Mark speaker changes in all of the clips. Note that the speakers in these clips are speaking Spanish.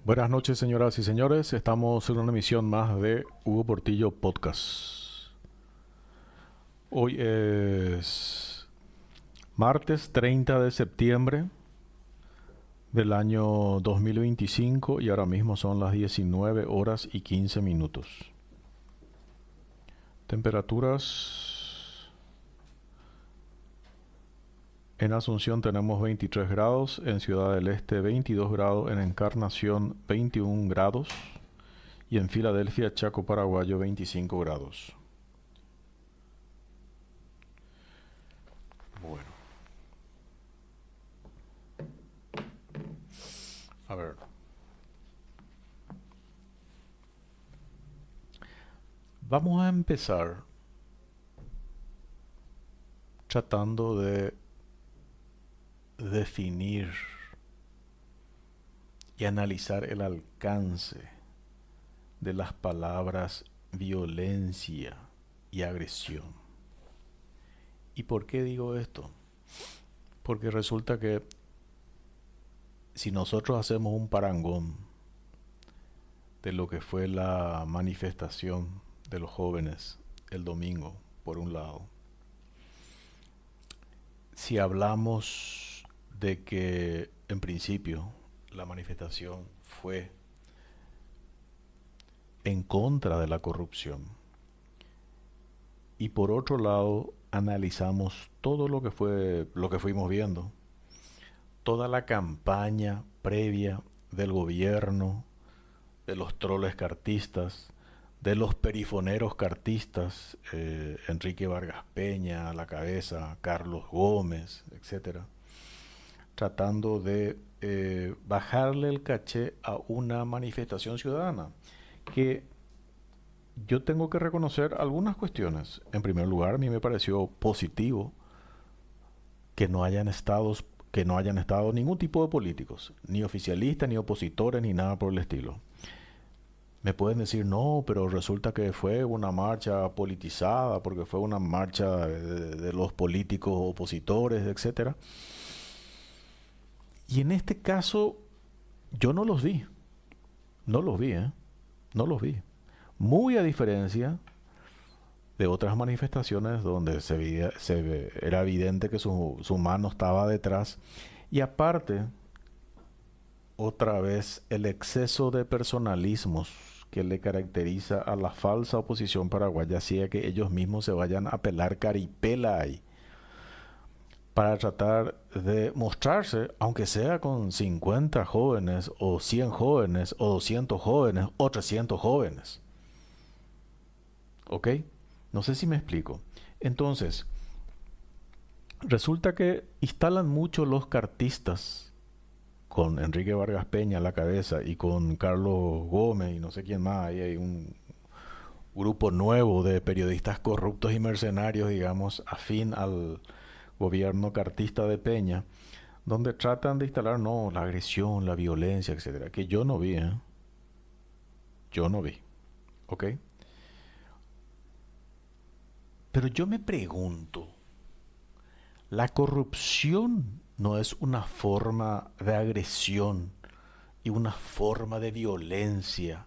Speaker 1: Buenas noches, señoras y señores. Estamos en una emisión más de Hugo Portillo Podcast. Hoy es martes 30 de septiembre del año 2025 y ahora mismo son las 19 horas y 15 minutos. Temperaturas en Asunción tenemos 23 grados, en Ciudad del Este 22 grados, en Encarnación 21 grados y en Filadelfia, Chaco Paraguayo 25 grados. Bueno, a ver. Vamos a empezar tratando de definir y analizar el alcance de las palabras violencia y agresión. ¿Y por qué digo esto? Porque resulta que si nosotros hacemos un parangón de lo que fue la manifestación de los jóvenes el domingo, por un lado, si hablamos de que en principio la manifestación fue en contra de la corrupción y por otro lado analizamos todo lo que fuimos viendo, toda la campaña previa del gobierno, de los troles cartistas, de los perifoneros cartistas, Enrique Vargas Peña a la cabeza, Carlos Gómez, etcétera, tratando de bajarle el caché a una manifestación ciudadana que yo tengo que reconocer algunas cuestiones. En primer lugar, a mí me pareció positivo que que no hayan estado ningún tipo de políticos, ni oficialistas, ni opositores, ni nada por el estilo. Me pueden decir, no, pero resulta que fue una marcha politizada, porque fue una marcha de los políticos opositores, etcétera. Y en este caso, yo no los vi. No los vi, ¿eh? No los vi. Muy a diferencia de otras manifestaciones donde era evidente que su mano estaba detrás. Y aparte, otra vez, el exceso de personalismos que le caracteriza a la falsa oposición paraguaya hacía que ellos mismos se vayan a pelar caripela ahí para tratar de mostrarse, aunque sea con 50 jóvenes o 100 jóvenes o 200 jóvenes o 300 jóvenes. ¿Ok? No sé si me explico. Entonces, resulta que instalan mucho los cartistas con Enrique Vargas Peña a la cabeza y con Carlos Gómez y no sé quién más. Ahí hay un grupo nuevo de periodistas corruptos y mercenarios, digamos, afín al gobierno cartista de Peña, donde tratan de instalar, no, la agresión, la violencia, etcétera, que yo no vi, ¿eh? Yo no vi, ¿ok? Pero yo me pregunto, ¿la corrupción no es una forma de agresión y una forma de violencia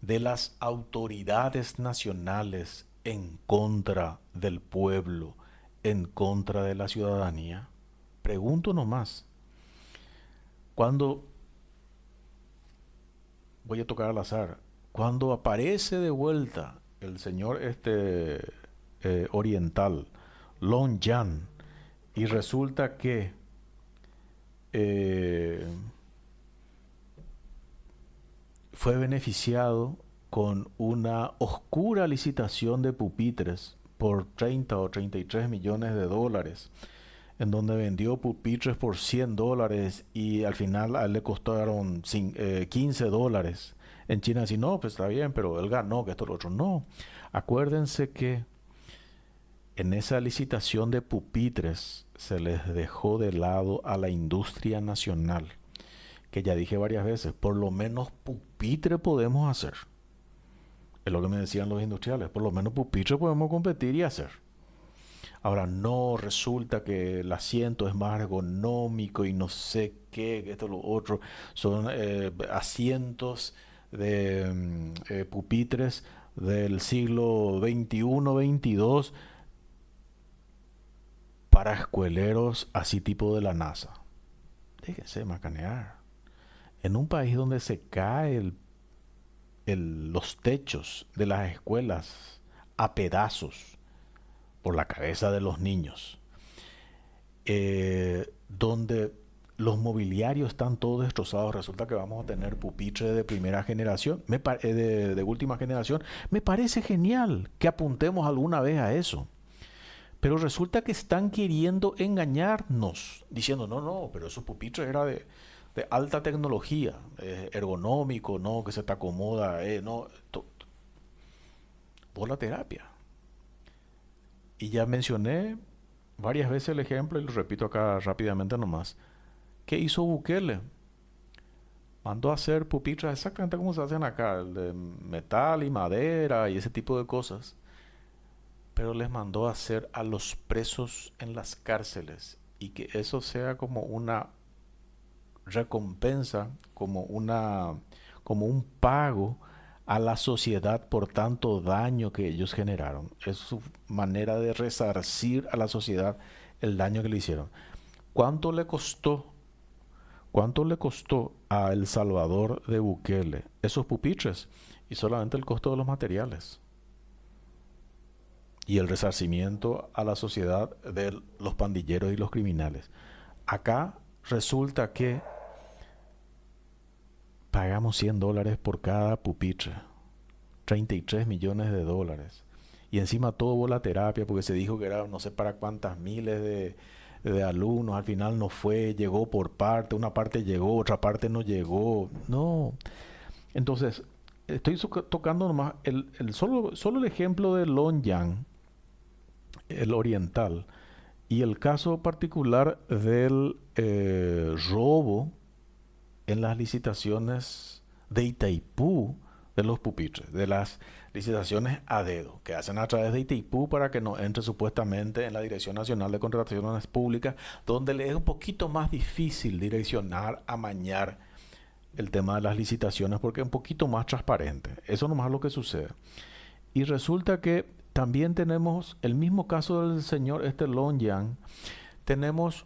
Speaker 1: de las autoridades nacionales en contra del pueblo, en contra de la ciudadanía? Pregunto nomás. Cuando, voy a tocar al azar, cuando aparece de vuelta el señor oriental, Long Jan, y resulta que eh, fue beneficiado con una oscura licitación de pupitres por 30 o 33 millones de dólares, en donde vendió pupitres por 100 dólares y al final a él le costaron 15 dólares. En China decían, no, pues está bien, pero él ganó, que esto lo otro. No, acuérdense que en esa licitación de pupitres se les dejó de lado a la industria nacional, que ya dije varias veces, por lo menos pupitre podemos hacer. Es lo que me decían los industriales, por lo menos pupitre podemos competir y hacer. Ahora no, resulta que el asiento es más ergonómico y no sé qué, que esto lo otro. Son asientos de pupitres del siglo XXI, XXII para escueleros así tipo de la NASA. Déjense macanear. En un país donde se cae los techos de las escuelas a pedazos por la cabeza de los niños, donde los mobiliarios están todos destrozados, resulta que vamos a tener pupitres de primera generación, de última generación. Me parece genial que apuntemos alguna vez a eso. Pero resulta que están queriendo engañarnos, diciendo, no, no, pero esos pupitres era de alta tecnología, ergonómico, no, que se te acomoda, no, por la terapia. Y ya mencioné varias veces el ejemplo y lo repito acá rápidamente nomás. ¿Qué hizo Bukele? Mandó a hacer pupitres exactamente como se hacen acá, de metal y madera y ese tipo de cosas. Pero les mandó a hacer a los presos en las cárceles y que eso sea como una recompensa, como un pago a la sociedad por tanto daño que ellos generaron. Es su manera de resarcir a la sociedad el daño que le hicieron. ¿Cuánto le costó? ¿Cuánto le costó a El Salvador de Bukele esos pupitres? Y solamente el costo de los materiales. Y el resarcimiento a la sociedad de los pandilleros y los criminales. Acá resulta que pagamos $100 por cada pupitre, 33 millones de dólares. Y encima todo hubo la terapia porque se dijo que era no sé para cuántas miles de alumnos. Al final no fue, llegó por parte, una parte llegó, otra parte no llegó. No. Entonces, estoy tocando nomás solo el ejemplo de Lonyang, el oriental, y el caso particular del robo en las licitaciones de Itaipú de los pupitres, de las licitaciones a dedo, que hacen a través de Itaipú para que no entre supuestamente en la Dirección Nacional de Contrataciones Públicas, donde le es un poquito más difícil direccionar, amañar el tema de las licitaciones porque es un poquito más transparente. Eso nomás es lo que sucede. Y resulta que también tenemos el mismo caso del señor Lonyang. Tenemos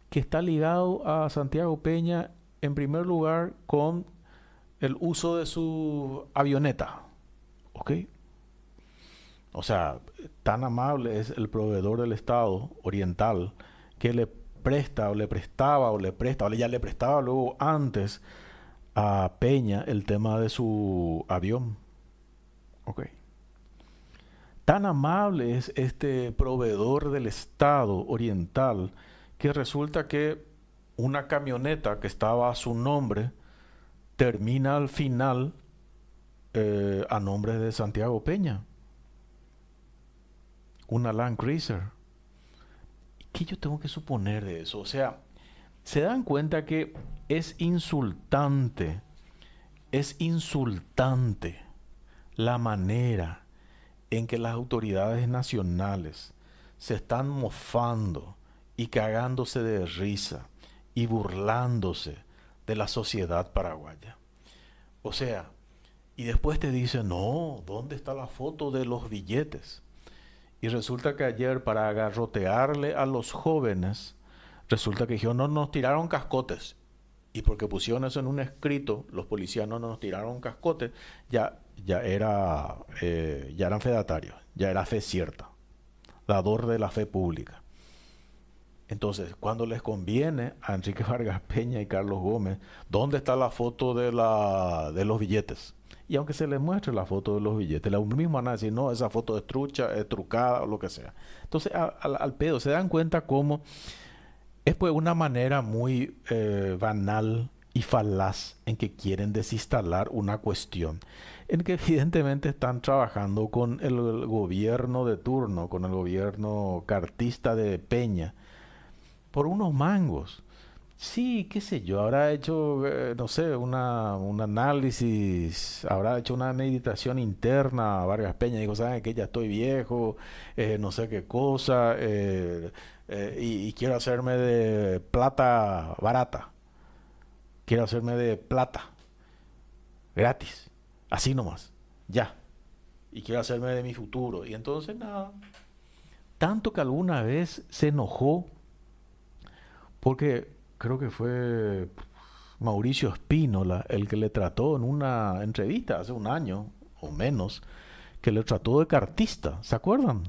Speaker 1: que está ligado a Santiago Peña en primer lugar con el uso de su avioneta. ¿Ok? O sea, tan amable es el proveedor del Estado oriental que le presta o le prestaba o le presta, o ya le prestaba luego antes a Peña el tema de su avión. ¿Ok? Tan amable es este proveedor del Estado oriental que resulta que una camioneta que estaba a su nombre termina al final a nombre de Santiago Peña. Una Land Cruiser. ¿Qué yo tengo que suponer de eso? O sea, se dan cuenta que es insultante la manera en que las autoridades nacionales se están mofando y cagándose de risa y burlándose de la sociedad paraguaya. O sea, y después te dicen, no, ¿dónde está la foto de los billetes? Y resulta que ayer para agarrotearle a los jóvenes, resulta que dijeron, no nos tiraron cascotes. Y porque pusieron eso en un escrito, los policías no nos tiraron cascotes, ya eran fedatarios, ya era fe cierta, dador de la fe pública. Entonces, cuando les conviene a Enrique Vargas Peña y Carlos Gómez, ¿dónde está la foto de los billetes? Y aunque se les muestre la foto de los billetes, lo mismo van a decir, no, esa foto es trucha, es trucada o lo que sea. Entonces, al pedo, se dan cuenta cómo es pues una manera muy banal y falaz en que quieren desinstalar una cuestión, en que evidentemente están trabajando con el gobierno de turno, con el gobierno cartista de Peña, por unos mangos. Sí, qué sé yo, habrá hecho, no sé, un análisis, habrá hecho una meditación interna a Vargas Peña, dijo, ¿saben que ya estoy viejo? No sé qué cosa, y quiero hacerme de plata barata, quiero hacerme de plata, gratis, así nomás, ya, y quiero hacerme de mi futuro. Y entonces nada, tanto que alguna vez se enojó porque creo que fue Mauricio Spínola el que le trató en una entrevista hace un año o menos, que le trató de cartista, ¿se acuerdan?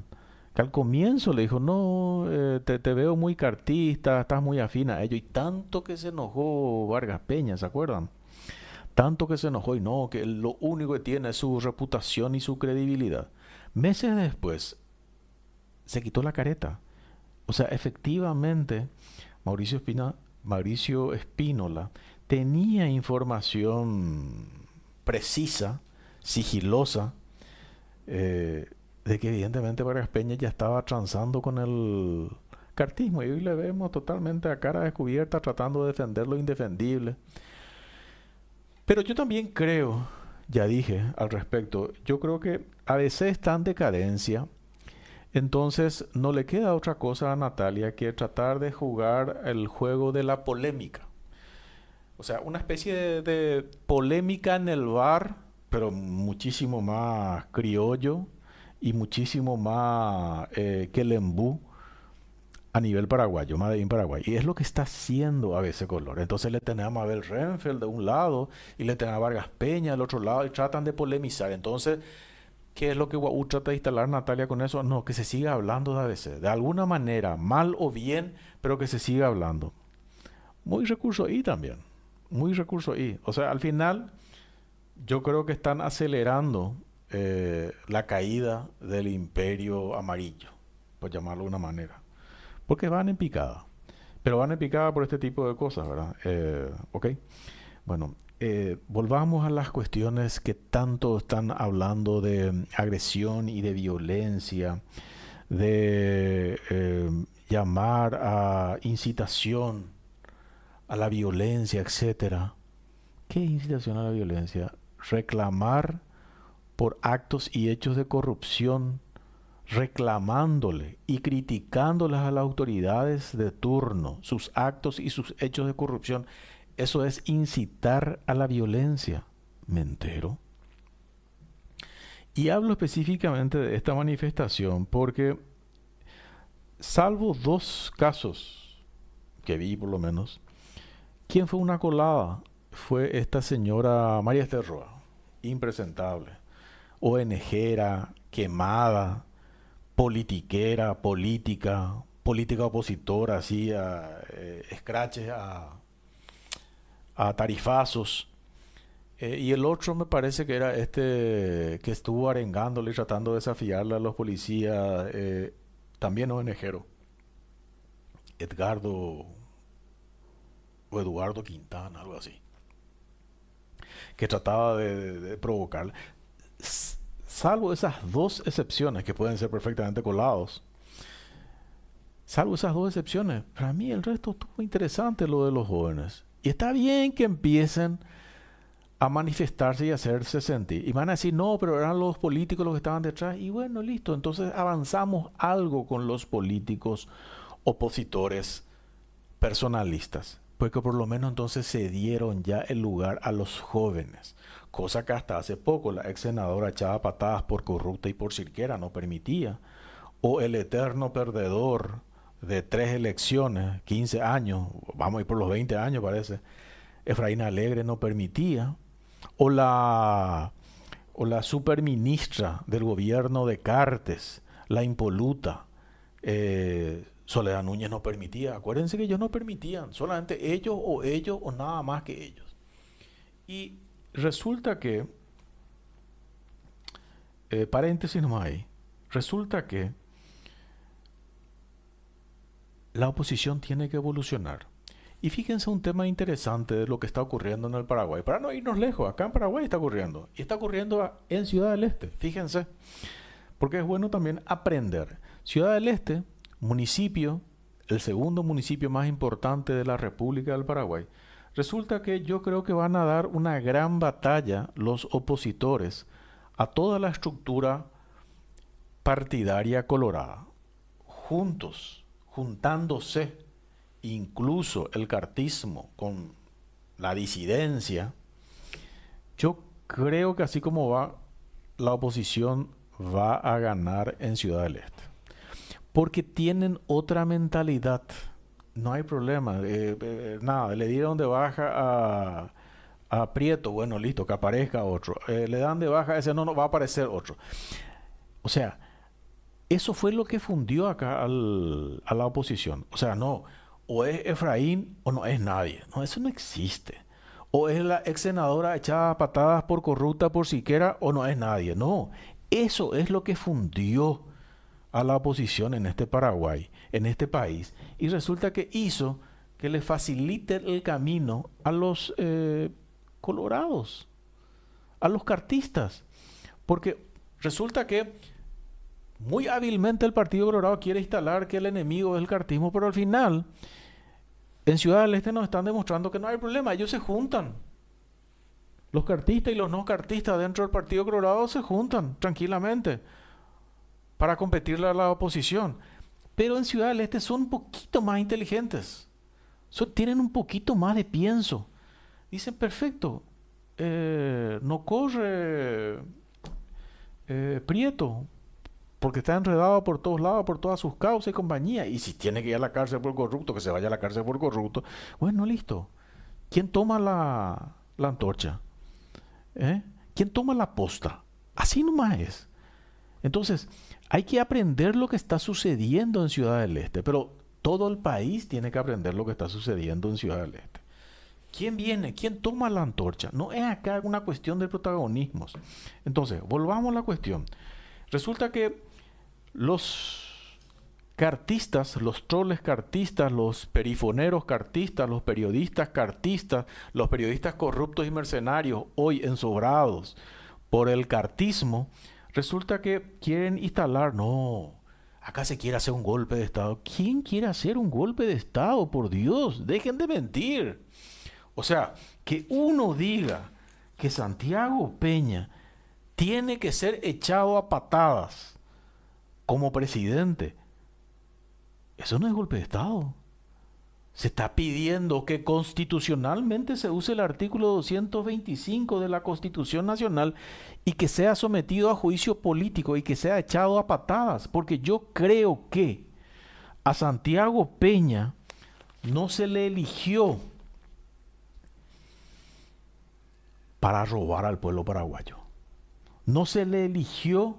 Speaker 1: Que al comienzo le dijo, no, te veo muy cartista, estás muy afín a ello. Y tanto que se enojó Vargas Peña, ¿se acuerdan? Tanto que se enojó y no, que lo único que tiene es su reputación y su credibilidad. Meses después se quitó la careta. O sea, efectivamente, Mauricio Mauricio Espínola tenía información precisa, sigilosa, eh, de que evidentemente Vargas Peña ya estaba transando con el cartismo y hoy le vemos totalmente a cara descubierta tratando de defender lo indefendible. Pero yo también creo, ya dije al respecto, yo creo que ABC está en decadencia. Entonces no le queda otra cosa a Natalia que tratar de jugar el juego de la polémica. O sea, una especie de polémica en el bar, pero muchísimo más criollo y muchísimo más que el embú a nivel paraguayo, Made in Paraguay. Y es lo que está haciendo a veces Color. Entonces le tenemos a Mabel Renfeld de un lado y le tenemos a Vargas Peña del otro lado y tratan de polemizar. Entonces, ¿qué es lo que UAU trata de instalar Natalia con eso? No, que se siga hablando de ABC. De alguna manera, mal o bien, pero que se siga hablando. Muy recurso I también. Muy recurso I. O sea, al final, yo creo que están acelerando la caída del imperio amarillo, por llamarlo de una manera. Porque van en picada. Pero van en picada por este tipo de cosas, ¿verdad? Ok. Bueno, volvamos a las cuestiones que tanto están hablando de agresión y de violencia, de llamar a incitación a la violencia, etcétera. ¿Qué incitación a la violencia? Reclamar por actos y hechos de corrupción, reclamándole y criticándoles a las autoridades de turno, sus actos y sus hechos de corrupción. Eso es incitar a la violencia. ¿Me entero? Y hablo específicamente de esta manifestación porque, salvo dos casos que vi por lo menos, ¿quién fue una colada? Fue esta señora María Esther Roa, impresentable, ONGera, quemada, politiquera, política opositora, así, a escraches, a tarifazos. Y el otro me parece que era este que estuvo arengándole y tratando de desafiarle a los policías, también ONGero, Edgardo o Eduardo Quintana, algo así, que trataba de provocar. Salvo esas dos excepciones que pueden ser perfectamente colados, salvo esas dos excepciones, para mí el resto estuvo interesante lo de los jóvenes. Y está bien que empiecen a manifestarse y hacerse sentir. Y van a decir, no, pero eran los políticos los que estaban detrás. Y bueno, listo, entonces avanzamos algo con los políticos opositores personalistas. Porque por lo menos entonces se dieron ya el lugar a los jóvenes. Cosa que hasta hace poco la ex senadora echaba patadas por corrupta y por cirquera no permitía. O el eterno perdedor de 3 elecciones, 15 años, vamos a ir por los 20 años parece, Efraín Alegre no permitía. O la superministra del gobierno de Cartes, la impoluta, Soledad Núñez no permitía. Acuérdense que ellos no permitían, solamente ellos o nada más que ellos. Y resulta que, paréntesis nomás ahí, resulta que la oposición tiene que evolucionar. Y fíjense un tema interesante de lo que está ocurriendo en el Paraguay. Para no irnos lejos, acá en Paraguay está ocurriendo. Y está ocurriendo en Ciudad del Este, fíjense. Porque es bueno también aprender. Ciudad del Este, municipio el segundo municipio más importante de la República del Paraguay. Resulta que yo creo que van a dar una gran batalla los opositores a toda la estructura partidaria colorada, juntos, juntándose, incluso el cartismo con la disidencia. Yo creo que así como va, la oposición va a ganar en Ciudad del Este. Porque tienen otra mentalidad. No hay problema. Nada, le dieron de baja a Prieto. Bueno, listo, que aparezca otro. Le dan de baja a ese, no, no, va a aparecer otro. O sea, eso fue lo que fundió acá a la oposición. O sea, no, o es Efraín o no es nadie. No, eso no existe. O es la ex senadora echada a patadas por corrupta por siquiera o no es nadie. No, eso es lo que fundió a la oposición en este Paraguay, en este país. Y resulta que hizo que le facilite el camino a los colorados, a los cartistas. Porque resulta que muy hábilmente el Partido Colorado quiere instalar que el enemigo es el cartismo, pero al final, en Ciudad del Este nos están demostrando que no hay problema, ellos se juntan. Los cartistas y los no cartistas dentro del Partido Colorado se juntan tranquilamente para competirle a la oposición. Pero en Ciudad del Este son un poquito más inteligentes. Tienen un poquito más de pienso. Dicen, perfecto, no corre Prieto, porque está enredado por todos lados, por todas sus causas y compañía. Y si tiene que ir a la cárcel por corrupto, que se vaya a la cárcel por corrupto. Bueno, listo. ¿Quién toma la antorcha? ¿Quién toma la posta? Así nomás es. Entonces, hay que aprender lo que está sucediendo en Ciudad del Este, pero todo el país tiene que aprender lo que está sucediendo en Ciudad del Este. ¿Quién viene? ¿Quién toma la antorcha? No es acá una cuestión de protagonismos. Entonces, volvamos a la cuestión. Resulta que los cartistas, los troles cartistas, los perifoneros cartistas, los periodistas cartistas, los periodistas corruptos y mercenarios, hoy ensobrados por el cartismo, resulta que quieren instalar, no, acá se quiere hacer un golpe de Estado. ¿Quién quiere hacer un golpe de Estado? Por Dios, dejen de mentir. O sea, que uno diga que Santiago Peña tiene que ser echado a patadas como presidente, eso no es golpe de Estado. Se está pidiendo que constitucionalmente se use el artículo 225 de la Constitución Nacional y que sea sometido a juicio político y que sea echado a patadas, porque yo creo que a Santiago Peña no se le eligió para robar al pueblo paraguayo. No se le eligió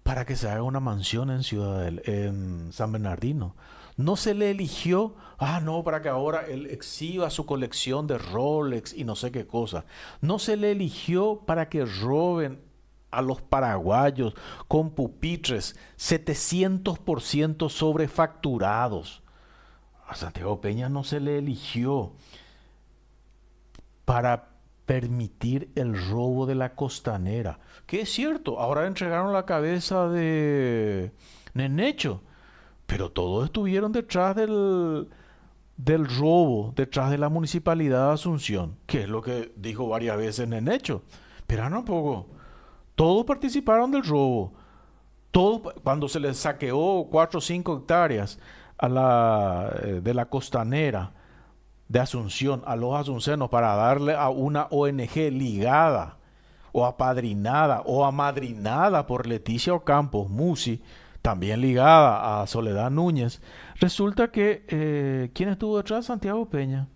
Speaker 1: para que se haga una mansión en San Bernardino. No se le eligió, no, para que ahora él exhiba su colección de Rolex y no sé qué cosa. No se le eligió para que roben a los paraguayos con pupitres 700% sobrefacturados. A Santiago Peña no se le eligió para permitir el robo de la costanera. Que es cierto, ahora entregaron la cabeza de Nenecho, pero todos estuvieron detrás del robo, detrás de la municipalidad de Asunción, que es lo que dijo varias veces Nenecho. Pero un poco, todos participaron del robo. Todos, cuando se les saqueó 4 o 5 hectáreas de la costanera de Asunción a los asuncenos para darle a una ONG ligada o apadrinada o amadrinada por Leticia Ocampos Musi, también ligada a Soledad Núñez, resulta que ¿quién estuvo detrás? Santiago Peña.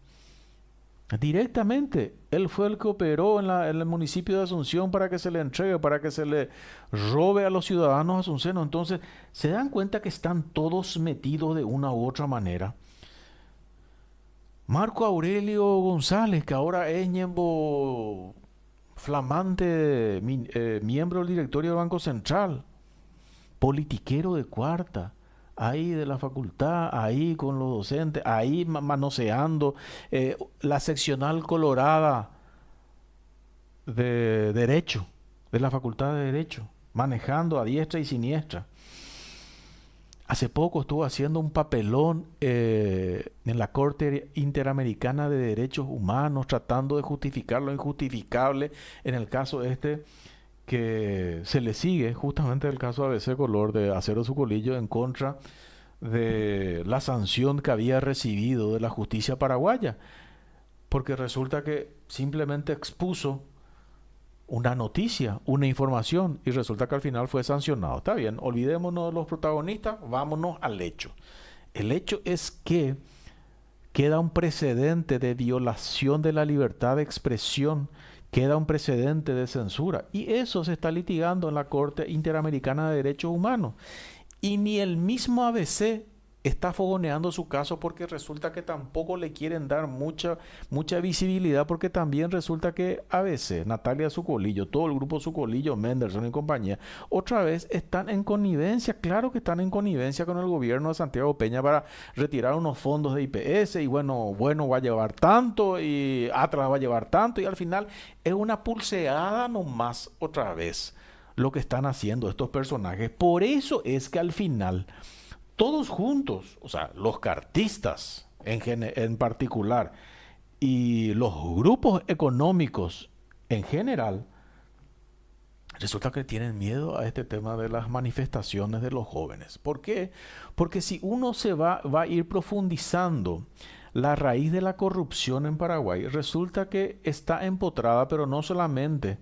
Speaker 1: Directamente, él fue el que operó en el municipio de Asunción para que se le entregue, para que se le robe a los ciudadanos asuncenos. Entonces, se dan cuenta que están todos metidos de una u otra manera. Marco Aurelio González, que ahora es flamante miembro del directorio del Banco Central, politiquero de cuarta, ahí de la facultad, ahí con los docentes, ahí manoseando la seccional colorada de Derecho, de la Facultad de Derecho, manejando a diestra y siniestra. Hace poco estuvo haciendo un papelón en la Corte Interamericana de Derechos Humanos, tratando de justificar lo injustificable en el caso este que se le sigue, justamente el caso ABC Color de Acero Sucolillo, en contra de la sanción que había recibido de la justicia paraguaya, porque resulta que simplemente expuso una noticia, una información, y resulta que al final fue sancionado. Está bien, olvidémonos de los protagonistas, vámonos al hecho. El hecho es que queda un precedente de violación de la libertad de expresión, queda un precedente de censura, y eso se está litigando en la Corte Interamericana de Derechos Humanos. Y ni el mismo ABC está fogoneando su caso porque resulta que tampoco le quieren dar mucha visibilidad, porque también resulta que ABC, Natalia Sucolillo, todo el grupo Sucolillo, Mendelson y compañía, otra vez están en connivencia, claro que están en connivencia con el gobierno de Santiago Peña para retirar unos fondos de IPS, y bueno va a llevar tanto y Atlas va a llevar tanto, y al final es una pulseada nomás otra vez lo que están haciendo estos personajes. Por eso es que al final todos juntos, o sea, los cartistas en particular y los grupos económicos en general, resulta que tienen miedo a este tema de las manifestaciones de los jóvenes. ¿Por qué? Porque si uno va a ir profundizando la raíz de la corrupción en Paraguay, resulta que está empotrada, pero no solamente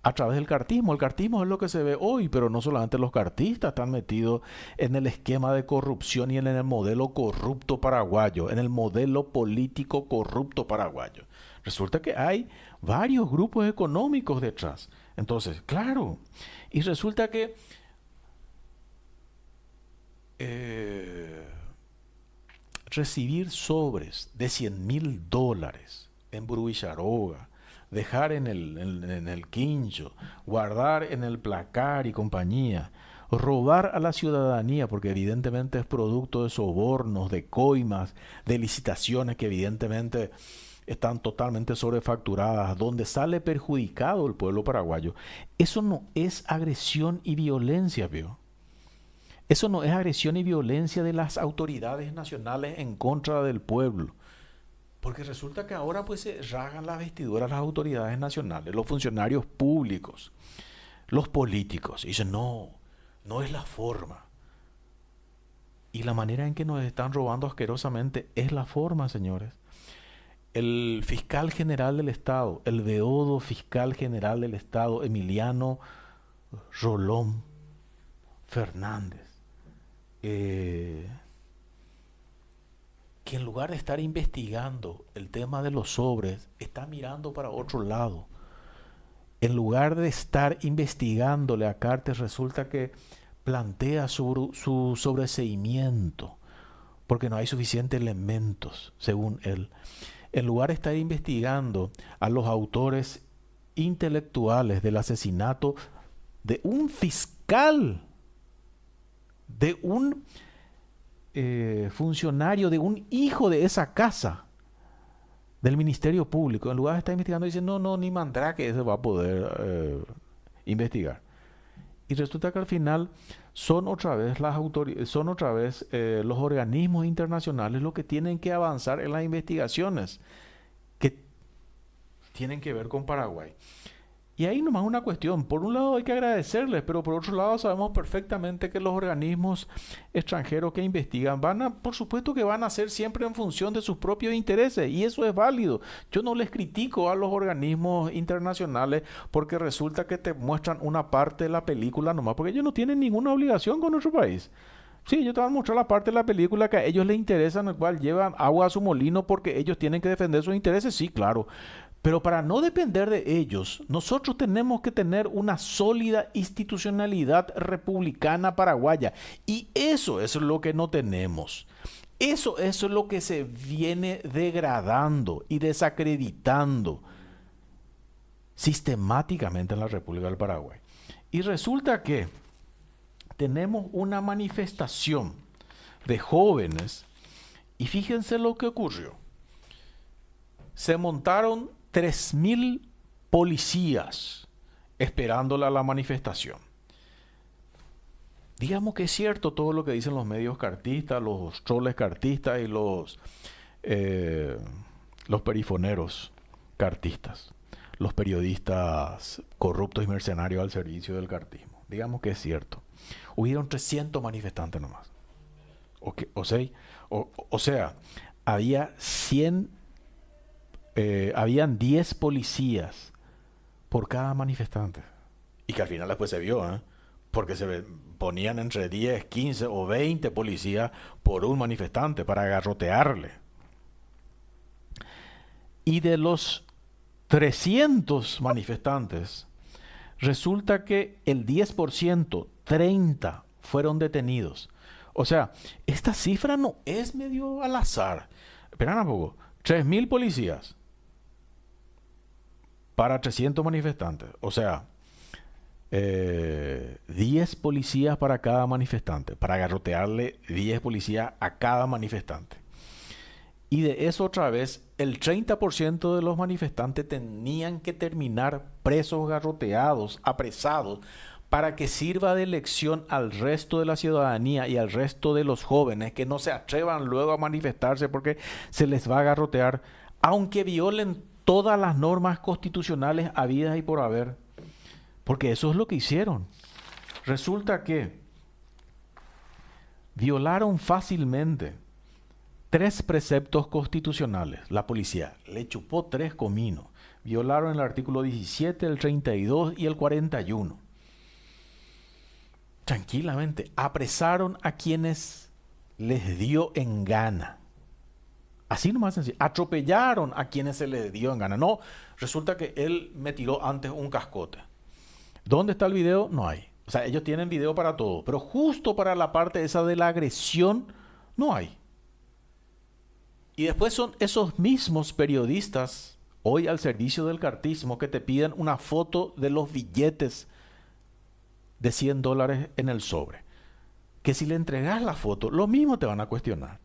Speaker 1: a través del cartismo. El cartismo es lo que se ve hoy, pero no solamente los cartistas están metidos en el esquema de corrupción y en el modelo corrupto paraguayo, en el modelo político corrupto paraguayo. Resulta que hay varios grupos económicos detrás. Entonces, claro, y resulta que eh, recibir sobres de $100.000 en Burubicharoga, dejar en el quincho, guardar en el placar y compañía, robar a la ciudadanía, porque evidentemente es producto de sobornos, de coimas, de licitaciones que evidentemente están totalmente sobrefacturadas, donde sale perjudicado el pueblo paraguayo. Eso no es agresión y violencia, ¿vio? Eso no es agresión y violencia de las autoridades nacionales en contra del pueblo. Porque resulta que ahora pues se rasgan las vestiduras las autoridades nacionales, los funcionarios públicos, los políticos. Y dicen, no, no es la forma. Y la manera en que nos están robando asquerosamente es la forma, señores. El fiscal general del Estado, el beodo fiscal general del Estado, Emiliano Rolón Fernández, que en lugar de estar investigando el tema de los sobres, está mirando para otro lado. En lugar de estar investigándole a Cartes, resulta que plantea su sobreseimiento, porque no hay suficientes elementos, según él. En lugar de estar investigando a los autores intelectuales del asesinato de un fiscal, de un funcionario, de un hijo de esa casa, del Ministerio Público, en lugar de estar investigando, dicen, no, no, ni Mandrake se va a poder investigar. Y resulta que al final son otra vez los organismos internacionales los que tienen que avanzar en las investigaciones que tienen que ver con Paraguay. Y ahí nomás una cuestión, por un lado hay que agradecerles, pero por otro lado sabemos perfectamente que los organismos extranjeros que investigan por supuesto que van a hacer siempre en función de sus propios intereses, y eso es válido. Yo no les critico a los organismos internacionales porque resulta que te muestran una parte de la película nomás, porque ellos no tienen ninguna obligación con nuestro país. Sí, ellos te van a mostrar la parte de la película que a ellos les interesa, en el cual llevan agua a su molino porque ellos tienen que defender sus intereses, sí, claro. Pero para no depender de ellos, nosotros tenemos que tener una sólida institucionalidad republicana paraguaya. Y eso es lo que no tenemos. Eso es lo que se viene degradando y desacreditando sistemáticamente en la República del Paraguay. Y resulta que tenemos una manifestación de jóvenes y fíjense lo que ocurrió. Se montaron 3.000 policías esperándola a la manifestación. Digamos que es cierto todo lo que dicen los medios cartistas, los troles cartistas y eh, los perifoneros cartistas, los periodistas corruptos y mercenarios al servicio del cartismo. Digamos que es cierto. Hubieron 300 manifestantes nomás. O sea, había 100, habían 10 policías por cada manifestante. Y que al final después se vio, ¿eh? Porque ponían entre 10, 15 o 20 policías por un manifestante para agarrotearle. Y de los 300 manifestantes, resulta que el 10%, 30, fueron detenidos. O sea, esta cifra no es medio al azar. Esperan un poco. 3.000 policías para 300 manifestantes. O sea, 10 policías para cada manifestante, para garrotearle 10 policías a cada manifestante. Y de eso otra vez, el 30% de los manifestantes tenían que terminar presos, garroteados, apresados, para que sirva de lección al resto de la ciudadanía y al resto de los jóvenes que no se atrevan luego a manifestarse porque se les va a garrotear, aunque violen todas las normas constitucionales habidas y por haber. Porque eso es lo que hicieron. Resulta que violaron fácilmente 3 preceptos constitucionales. La policía le chupó 3 cominos. Violaron el artículo 17, el 32 y el 41. Tranquilamente, apresaron a quienes les dio en gana. Así nomás sencillo. Atropellaron a quienes se les dio en gana. No, resulta que él me tiró antes un cascote. ¿Dónde está el video? No hay. O sea, ellos tienen video para todo, pero justo para la parte esa de la agresión, no hay. Y después son esos mismos periodistas, hoy al servicio del cartismo, que te piden una foto de los billetes de $100 en el sobre. Que si le entregas la foto, lo mismo te van a cuestionar.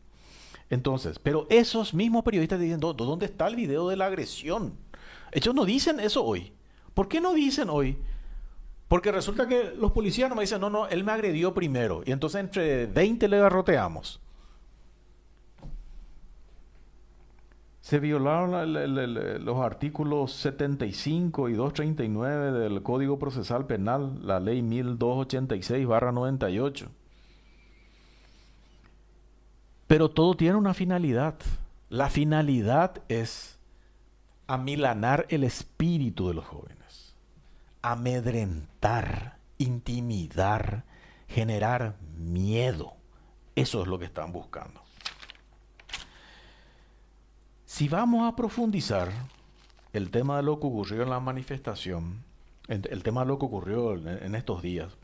Speaker 1: Entonces, pero esos mismos periodistas dicen, ¿dónde está el video de la agresión? Ellos no dicen eso hoy. ¿Por qué no dicen hoy? Porque resulta que los policías no me dicen, no, él me agredió primero. Y entonces entre 20 le garroteamos. Se violaron los artículos 75 y 239 del Código Procesal Penal, la ley 1286/98. Pero todo tiene una finalidad. La finalidad es amilanar el espíritu de los jóvenes, amedrentar, intimidar, generar miedo. Eso es lo que están buscando. Si vamos a profundizar el tema de lo que ocurrió en la manifestación, el tema de lo que ocurrió en estos días,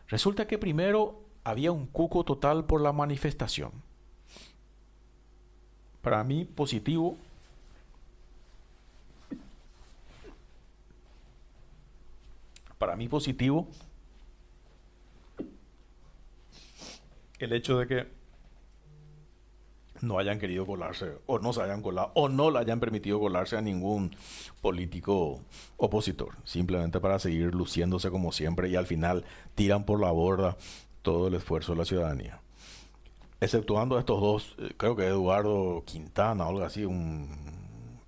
Speaker 1: resulta que primero había un cuco total por la manifestación. Para mí positivo el hecho de que no hayan querido colarse, o no se hayan colado, o no le hayan permitido colarse a ningún político opositor, simplemente para seguir luciéndose como siempre y al final tiran por la borda todo el esfuerzo de la ciudadanía. Exceptuando a estos dos, creo que Eduardo Quintana o algo así, un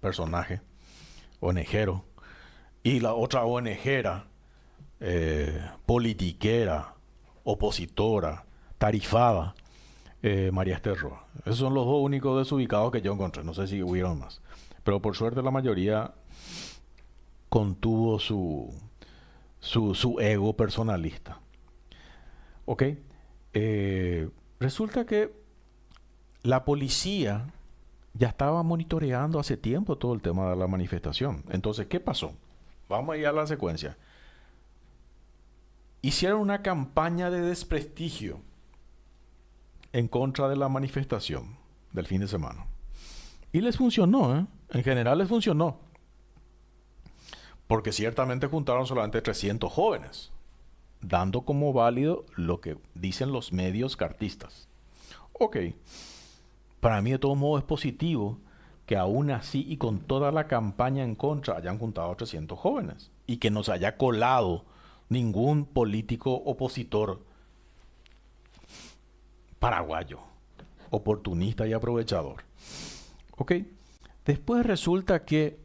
Speaker 1: personaje ONGero, y la otra ONGera, politiquera, opositora, tarifada, María Esther Roa. Esos son los dos únicos desubicados que yo encontré. No sé si hubieron más. Pero por suerte la mayoría contuvo su ego personalista. ¿Ok? Resulta que la policía ya estaba monitoreando hace tiempo todo el tema de la manifestación. Entonces, ¿qué pasó? Vamos a ir a la secuencia. Hicieron una campaña de desprestigio en contra de la manifestación del fin de semana. Y les funcionó, ¿eh? En general les funcionó. Porque ciertamente juntaron solamente 300 jóvenes, dando como válido lo que dicen los medios cartistas. Ok, para mí de todo modo es positivo que aún así y con toda la campaña en contra hayan juntado 300 jóvenes y que no se haya colado ningún político opositor paraguayo, oportunista y aprovechador. ¿Ok? Después resulta que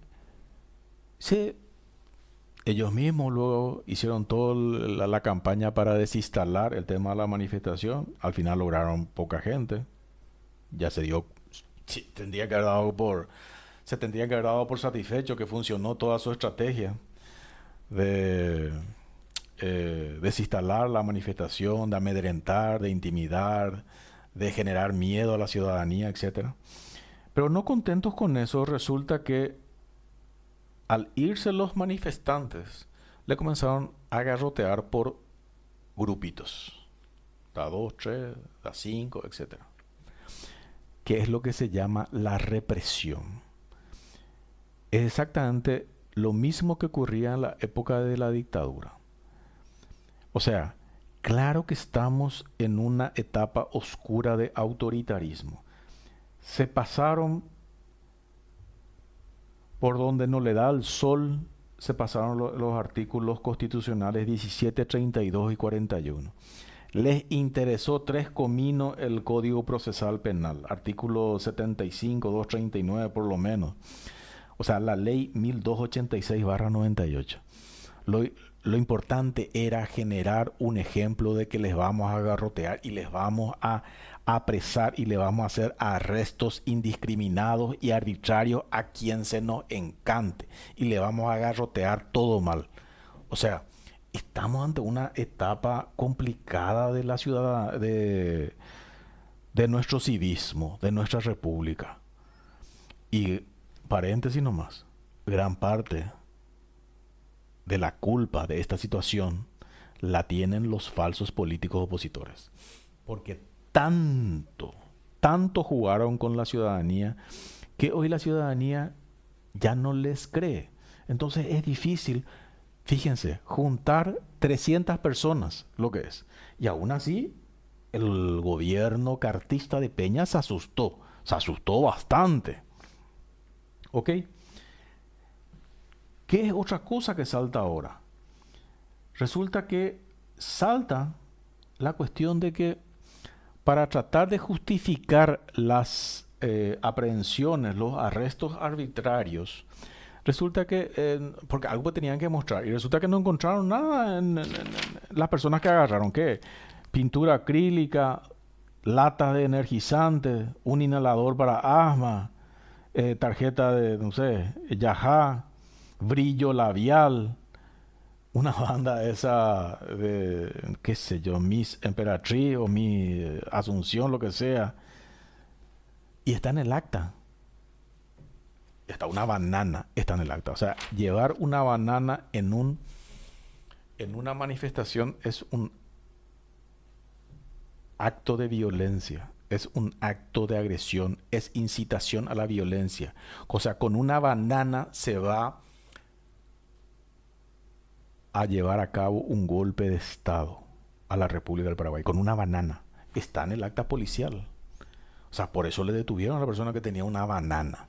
Speaker 1: ellos mismos luego hicieron toda la campaña para desinstalar el tema de la manifestación. Al final lograron poca gente. Ya se dio, sí, se tendría que haber dado por satisfecho que funcionó toda su estrategia de desinstalar la manifestación, de amedrentar, de intimidar, de generar miedo a la ciudadanía, etcétera. Pero no contentos con eso, resulta que al irse los manifestantes, le comenzaron a garrotear por grupitos. Da 2, 3, da 5, etcétera. Que es lo que se llama la represión. Es exactamente lo mismo que ocurría en la época de la dictadura. O sea, claro que estamos en una etapa oscura de autoritarismo. Se pasaron por donde no le da el sol, se pasaron los artículos constitucionales 17, 32 y 41. Les interesó 3 cominos el Código Procesal Penal, artículo 75, 239 por lo menos. O sea, la ley 1286/98. Lo importante era generar un ejemplo de que les vamos a garrotear y les vamos a apresar y le vamos a hacer arrestos indiscriminados y arbitrarios a quien se nos encante y le vamos a garrotear todo mal. O sea, estamos ante una etapa complicada de la ciudad, de nuestro civismo, de nuestra república. Y paréntesis nomás, gran parte de la culpa de esta situación la tienen los falsos políticos opositores. Porque tanto jugaron con la ciudadanía que hoy la ciudadanía ya no les cree. Entonces es difícil, fíjense, juntar 300 personas, lo que es. Y aún así, el gobierno cartista de Peña se asustó bastante. ¿Ok? ¿Qué es otra cosa que salta ahora? Resulta que salta la cuestión de que para tratar de justificar las aprehensiones, los arrestos arbitrarios, resulta que, porque algo tenían que mostrar, y resulta que no encontraron nada en las personas que agarraron. ¿Qué? Pintura acrílica, latas de energizantes, un inhalador para asma, tarjeta de, no sé, Yahá, brillo labial, una banda esa de, qué sé yo, Miss Emperatriz o mi Asunción, lo que sea. Y está en el acta. Está una banana, está en el acta. O sea, llevar una banana en una manifestación es un acto de violencia, es un acto de agresión, es incitación a la violencia. O sea, con una banana se va a llevar a cabo un golpe de Estado a la República del Paraguay. Con una banana. Está en el acta policial. O sea, por eso le detuvieron a la persona que tenía una banana.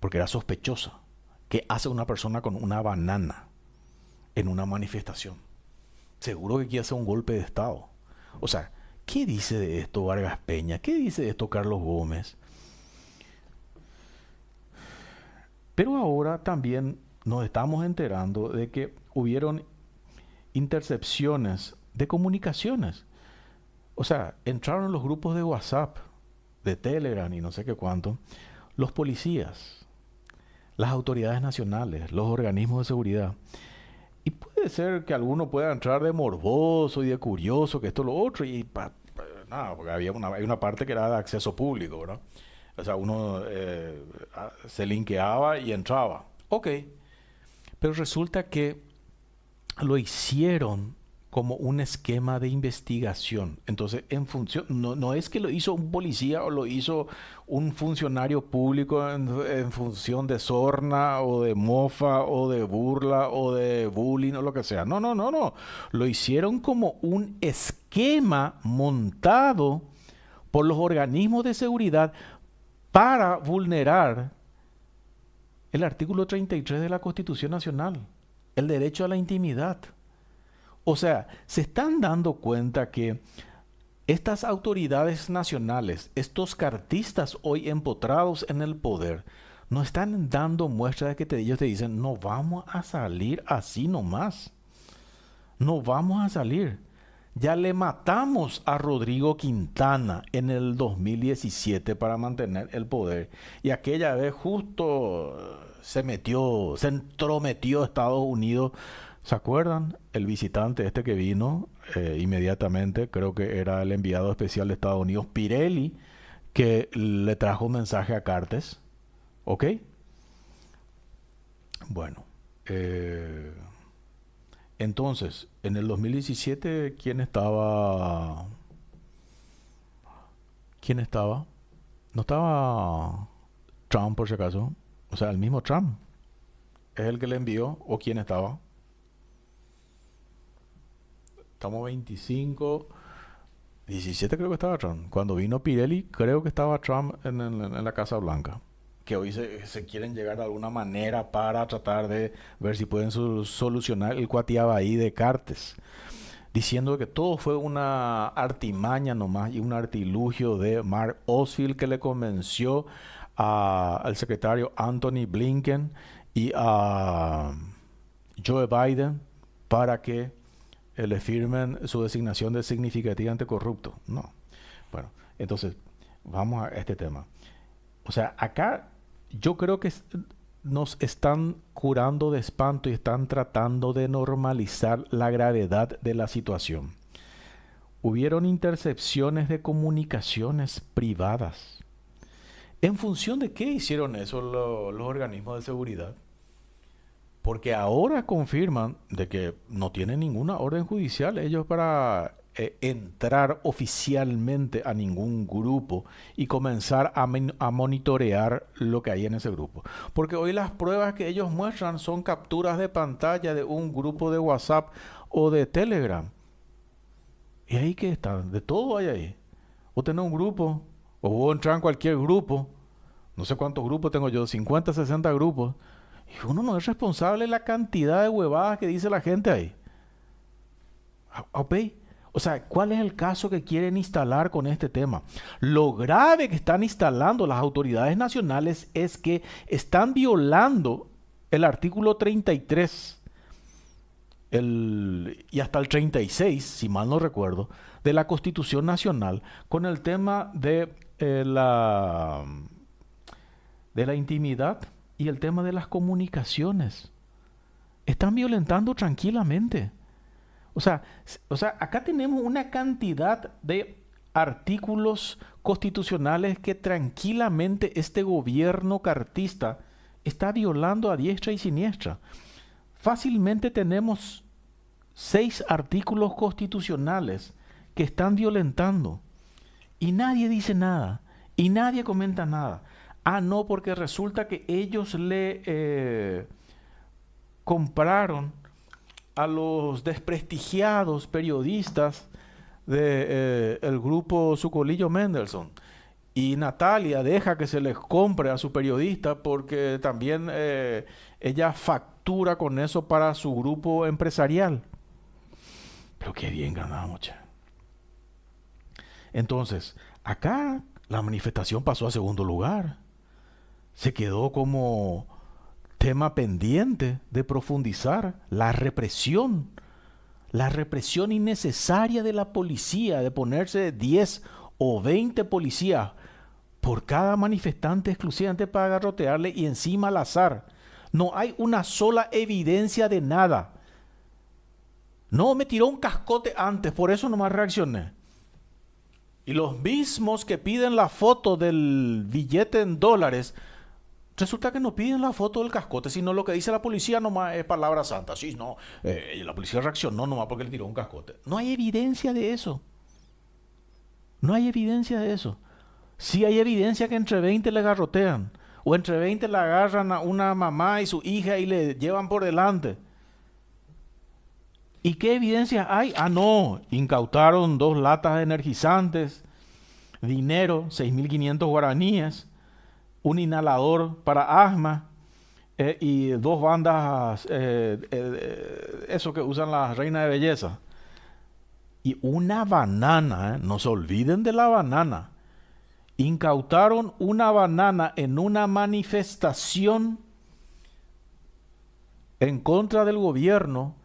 Speaker 1: Porque era sospechosa. ¿Qué hace una persona con una banana en una manifestación? Seguro que quiere hacer un golpe de Estado. O sea, ¿qué dice de esto Vargas Peña? ¿Qué dice de esto Carlos Gómez? Pero ahora también nos estamos enterando de que hubieron intercepciones de comunicaciones. O sea, entraron en los grupos de WhatsApp, de Telegram y no sé qué cuánto, los policías, las autoridades nacionales, los organismos de seguridad. Y puede ser que alguno pueda entrar de morboso y de curioso, que esto lo otro, y nada, porque hay una parte que era de acceso público, ¿verdad? O sea, uno se linkeaba y entraba. Ok. Pero resulta que lo hicieron como un esquema de investigación. Entonces, en función, no es que lo hizo un policía o lo hizo un funcionario público en función de sorna o de mofa o de burla o de bullying o lo que sea. No. Lo hicieron como un esquema montado por los organismos de seguridad para vulnerar el artículo 33 de la Constitución Nacional, el derecho a la intimidad. O sea, se están dando cuenta que Estas autoridades nacionales, estos cartistas hoy empotrados en el poder, no están dando muestra de que ellos te dicen, no vamos a salir así nomás. No vamos a salir. Ya le matamos a Rodrigo Quintana en el 2017 para mantener el poder. Y aquella vez justo se entrometió Estados Unidos. ¿Se acuerdan? El visitante este que vino inmediatamente, creo que era el enviado especial de Estados Unidos, Pirelli, que le trajo un mensaje a Cartes. ¿Ok? Bueno. Entonces, en el 2017, ¿quién estaba? ¿Quién estaba? No estaba Trump, por si acaso. O sea, el mismo Trump. ¿Es el que le envió? ¿O quién estaba? Estamos 25. 17 creo que estaba Trump. Cuando vino Pirelli, creo que estaba Trump en la Casa Blanca. Que hoy se quieren llegar de alguna manera para tratar de ver si pueden solucionar el cuatiabaí de Cartes, diciendo que todo fue una artimaña nomás y un artilugio de Mark Osfield que le convenció al secretario Anthony Blinken y a Joe Biden para que le firmen su designación de significativamente corrupto. No. Bueno, entonces, vamos a este tema. O sea, acá yo creo que nos están curando de espanto y están tratando de normalizar la gravedad de la situación. Hubieron intercepciones de comunicaciones privadas. ¿En función de qué hicieron eso los organismos de seguridad? Porque ahora confirman de que no tienen ninguna orden judicial ellos para entrar oficialmente a ningún grupo y comenzar a monitorear lo que hay en ese grupo. Porque hoy las pruebas que ellos muestran son capturas de pantalla de un grupo de WhatsApp o de Telegram. ¿Y ahí qué está? De todo hay ahí. O tener un grupo, o vos entrar en cualquier grupo. No sé cuántos grupos tengo yo, 50, 60 grupos. Y uno no es responsable de la cantidad de huevadas que dice la gente ahí. ¿Ok? O sea, ¿cuál es el caso que quieren instalar con este tema? Lo grave que están instalando las autoridades nacionales es que están violando el artículo 33 y hasta el 36, si mal no recuerdo, de la Constitución Nacional con el tema de la intimidad y el tema de las comunicaciones. Están violentando tranquilamente. O sea, acá tenemos una cantidad de artículos constitucionales que tranquilamente este gobierno cartista está violando a diestra y siniestra. Fácilmente tenemos 6 artículos constitucionales que están violentando y nadie dice nada y nadie comenta nada. Ah, no, porque resulta que ellos le compraron a los desprestigiados periodistas del grupo Sucolillo Mendelssohn. Y Natalia deja que se les compre a su periodista porque también ella factura con eso para su grupo empresarial. Pero qué bien ganamos, che. Entonces, acá la manifestación pasó a segundo lugar. Se quedó como tema pendiente de profundizar la represión innecesaria de la policía, de ponerse 10 o 20 policías por cada manifestante exclusivamente para garrotearle y encima al azar. No hay una sola evidencia de nada. No, me tiró un cascote antes, por eso nomás reaccioné. Y los mismos que piden la foto del billete en dólares, resulta que no piden la foto del cascote, sino lo que dice la policía nomás es palabra santa. Sí, no, la policía reaccionó nomás porque le tiró un cascote. No hay evidencia de eso. No hay evidencia de eso. Sí hay evidencia que entre 20 le garrotean. O entre 20 le agarran a una mamá y su hija y le llevan por delante. ¿Y qué evidencia hay? Ah, no, incautaron 2 latas de energizantes, dinero, 6.500 guaraníes, un inhalador para asma y 2 bandas, eso que usan las reinas de belleza. Y una banana, no se olviden de la banana. Incautaron una banana en una manifestación en contra del gobierno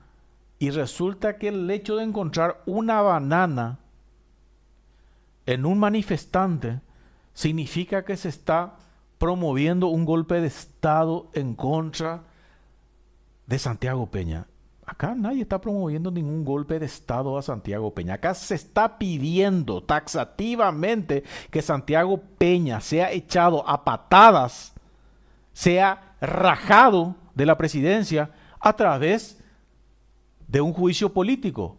Speaker 1: y resulta que el hecho de encontrar una banana en un manifestante significa que se está promoviendo un golpe de Estado en contra de Santiago Peña. Acá nadie está promoviendo ningún golpe de Estado a Santiago Peña. Acá se está pidiendo taxativamente que Santiago Peña sea echado a patadas, sea rajado de la presidencia a través de un juicio político,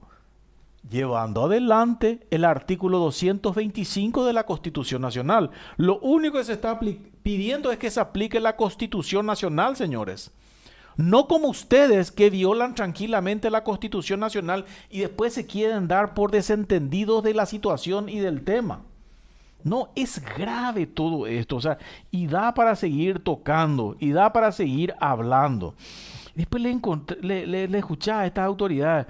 Speaker 1: llevando adelante el artículo 225 de la Constitución Nacional. Lo único que se está pidiendo es que se aplique la Constitución Nacional, señores. No como ustedes que violan tranquilamente la Constitución Nacional y después se quieren dar por desentendidos de la situación y del tema. No, es grave todo esto, o sea, y da para seguir tocando, y da para seguir hablando. Después le escuchaba a estas autoridades,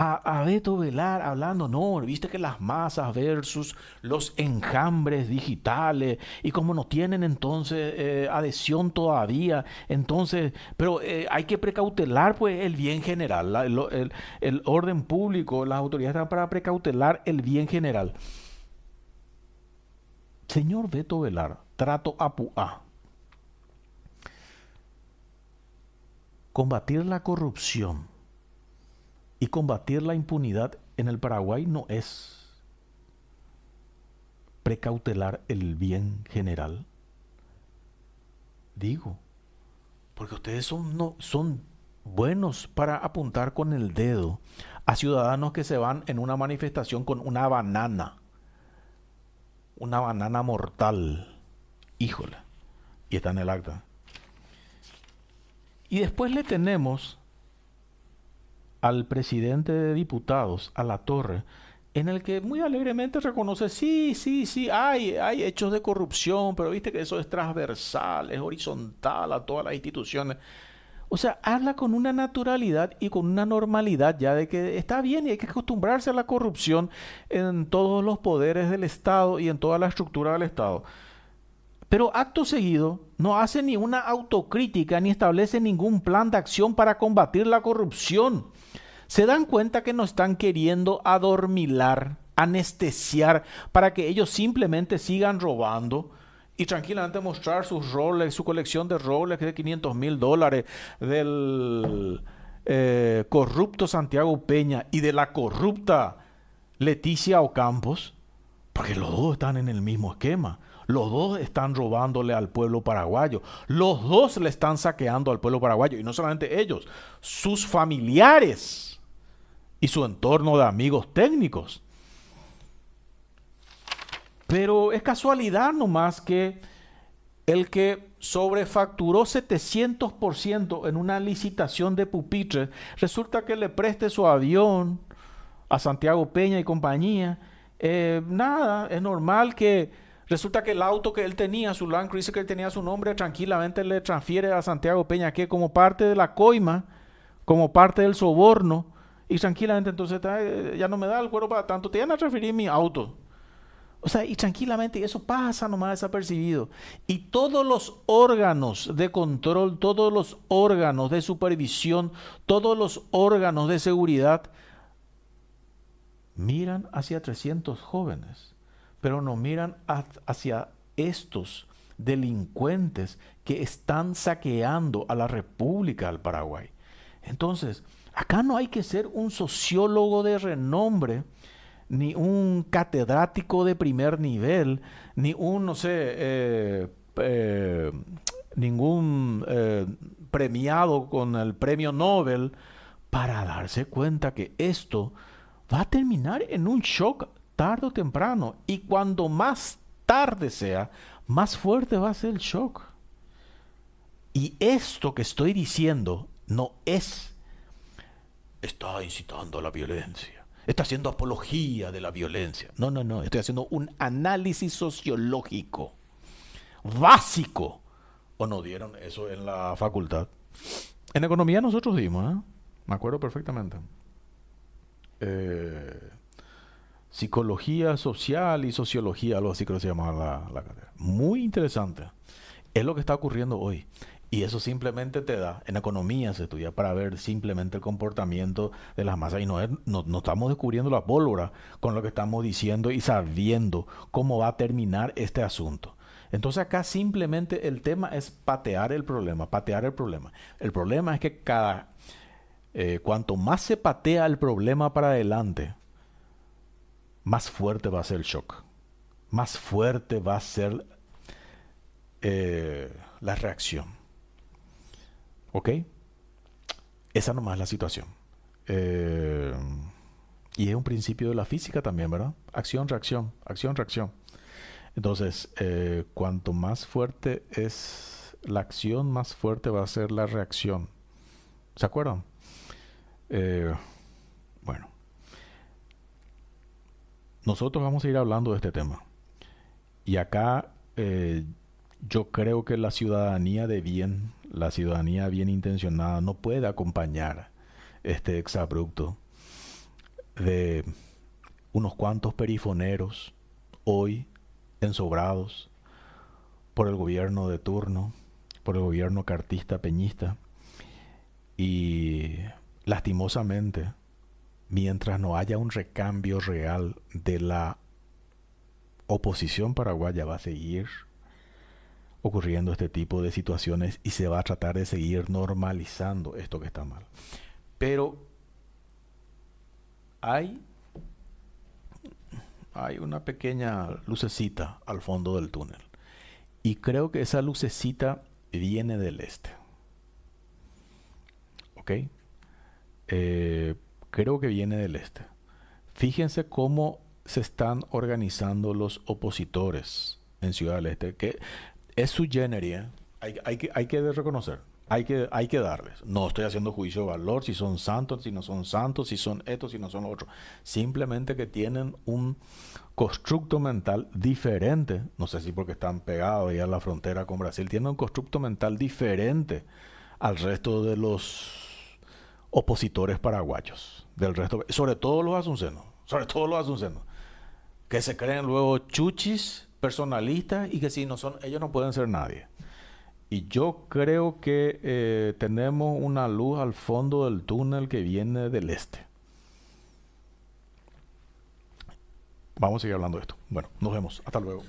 Speaker 1: a Beto Velar hablando, no, viste que las masas versus los enjambres digitales, y como no tienen entonces adhesión todavía, entonces, pero hay que precautelar pues el bien general, el orden público, las autoridades están para precautelar el bien general. Señor Beto Velar, trato APUA. Combatir la corrupción y combatir la impunidad en el Paraguay no es precautelar el bien general. Digo, porque ustedes son buenos para apuntar con el dedo a ciudadanos que se van en una manifestación con una banana mortal. Híjole. Y está en el acta. Y después le tenemos al presidente de diputados, a la Torre, en el que muy alegremente reconoce, sí, hay hechos de corrupción, pero viste que eso es transversal, es horizontal a todas las instituciones. O sea, habla con una naturalidad y con una normalidad ya de que está bien y hay que acostumbrarse a la corrupción en todos los poderes del Estado y en toda la estructura del Estado. Pero acto seguido no hace ni una autocrítica ni establece ningún plan de acción para combatir la corrupción. Se dan cuenta que nos están queriendo adormilar, anestesiar, para que ellos simplemente sigan robando y tranquilamente mostrar sus Rolex, su colección de Rolex de $500,000 del corrupto Santiago Peña y de la corrupta Leticia Ocampos, porque los dos están en el mismo esquema. Los dos están robándole al pueblo paraguayo. Los dos le están saqueando al pueblo paraguayo. Y no solamente ellos, sus familiares y su entorno de amigos técnicos. Pero es casualidad nomás que el que sobrefacturó 700% en una licitación de pupitres, resulta que le preste su avión a Santiago Peña y compañía. Nada, es normal que resulta que el auto que él tenía, su Land Cruiser que él tenía su nombre, tranquilamente le transfiere a Santiago Peña que como parte de la coima, como parte del soborno, y tranquilamente entonces ya no me da el cuero para tanto, te van a transferir mi auto. O sea, y tranquilamente eso pasa nomás desapercibido. Y todos los órganos de control, todos los órganos de supervisión, todos los órganos de seguridad miran hacia 300 jóvenes, pero no miran hacia estos delincuentes que están saqueando a la República del Paraguay. Entonces, acá no hay que ser un sociólogo de renombre, ni un catedrático de primer nivel, ni un, no sé, ningún premiado con el premio Nobel para darse cuenta que esto va a terminar en un shock tarde o temprano. Y cuando más tarde sea, más fuerte va a ser el shock. Y esto que estoy diciendo no está incitando a la violencia, está haciendo apología de la violencia. No, estoy haciendo un análisis sociológico básico. ¿O no dieron eso en la facultad? En economía nosotros dimos, ¿eh? Me acuerdo perfectamente. Psicología social y sociología, algo así creo que se llama la carrera. Muy interesante. Es lo que está ocurriendo hoy. Y eso simplemente te da, en economía se estudia para ver simplemente el comportamiento de las masas. Y no estamos descubriendo la pólvora con lo que estamos diciendo y sabiendo cómo va a terminar este asunto. Entonces acá simplemente el tema es patear el problema, patear el problema. El problema es que cuanto más se patea el problema para adelante, más fuerte va a ser el shock. Más fuerte va a ser la reacción. ¿Ok? Esa nomás es la situación. Eh, y es un principio de la física también, ¿verdad? Acción, reacción, acción, reacción. Entonces, cuanto más fuerte es la acción, más fuerte va a ser la reacción. ¿Se acuerdan? Eh, bueno, nosotros vamos a ir hablando de este tema. Y acá yo creo que la ciudadanía de bien, la ciudadanía bien intencionada, no puede acompañar este exabrupto de unos cuantos perifoneros hoy ensobrados por el gobierno de turno, por el gobierno cartista peñista. Y lastimosamente, mientras no haya un recambio real de la oposición paraguaya, va a seguir ocurriendo este tipo de situaciones y se va a tratar de seguir normalizando esto que está mal. Pero hay, hay una pequeña lucecita al fondo del túnel. Y creo que esa lucecita viene del este. ¿Ok? Creo que viene del este. Fíjense cómo se están organizando los opositores en Ciudad del Este, que es su generis, ¿eh? Hay que reconocer, hay que darles. No estoy haciendo juicio de valor, si son santos, si no son santos, si son estos, si no son otros. Simplemente que tienen un constructo mental diferente, no sé si porque están pegados ahí a la frontera con Brasil, tienen un constructo mental diferente al resto de los opositores paraguayos, del resto, sobre todo los asuncenos, que se creen luego chuchis personalistas y que si no son, ellos no pueden ser nadie. Y yo creo que tenemos una luz al fondo del túnel que viene del este. Vamos a seguir hablando de esto. Bueno, nos vemos. Hasta luego.